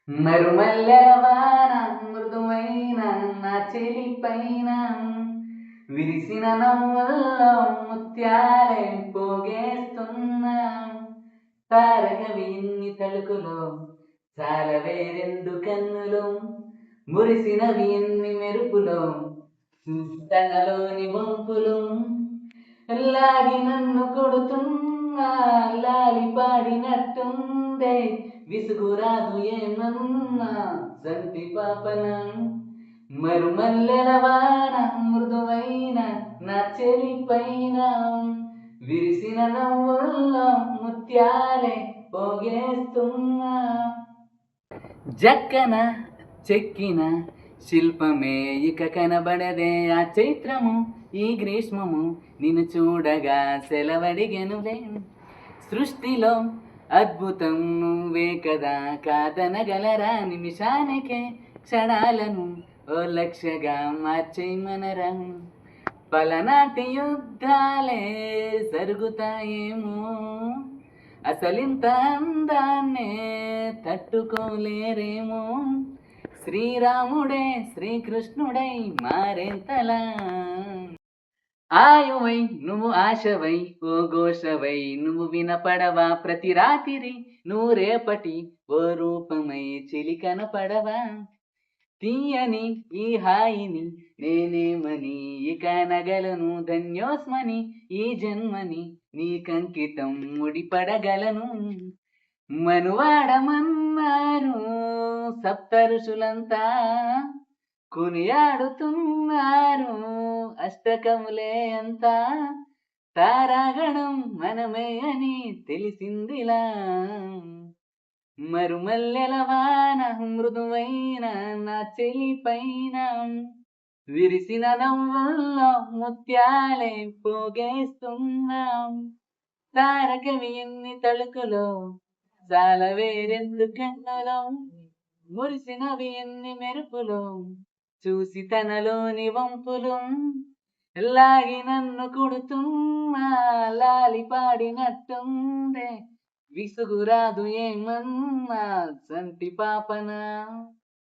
మరుమల్లెలవాన మృదువైన నా చెలిపైన విరిసిన నవ్వుల్లో ముత్యాలే పోగేస్తున్నా. తారకవి ఎన్ని తలుకులో చాలవే రెండు కన్నులు, మురిసినవి ఎన్ని మెరుపులో తనలోని వంపులు. లాగి నన్ను కొడుతున్నా లాలి పాడినట్టుందే, విసుగురాదు ఏమన్నా సంటి పాపన. మరుమల్లెల వాన మృదువైన నా చెలిపైన విరిసిన నవ్వుల్లో ముత్యాలే పోగేస్తున్నా. జక్కన చెక్కిన శిల్పమే ఇక కనబడదే ఆ చైత్రము ఈ గ్రీష్మము నిన్ను చూడగా సెలవడిగెనులే. సృష్టిలో అద్భుతం నువ్వే కదా, కాదనగలరా నిమిషానికే క్షణాలను ఓ లక్ష్యగా మార్చేయమనరా. పలనాటి యుద్ధాలే జరుగుతాయేమో, అసలింత అందాన్నే తట్టుకోలేరేమో. శ్రీరాముడే శ్రీకృష్ణుడై మారేంతలా. ఆయువై నువ్వు ఆశవై ఓ ఘోషవై నువ్వు వినపడవా ప్రతి రాత్రి, నువ్వు రేపటి ఓ రూపమై చిలి కనపడవా. తీయని ఈ హాయిని నేనేమని ఇక నగలను, ధన్యోస్మని ఈ జన్మని నీకంకితం ముడిపడగలను. మనువాడమన్నారు సప్త ఋషులంతా, కొనియాడుతున్నారు అష్టకములే అంతా. తారాగణం మనమే అని తెలిసిందిలా. మరుమల్లెల వాన మృదువైన నా చెలిపైన విరిసిన నవ్వుల్లో ముత్యాలే పోగేస్తున్నాం. తారకవి ఎన్ని తళుకులో చాలవే రెండు కన్నులో, మురిసినవి ఎన్ని మెరుపులు చూసి తనలోని వంపులు. లాగి నన్ను కొడుతున్నా లాలి పాడినట్టుందే, విసుగురాదు ఏమన్నా సంటి పాపన.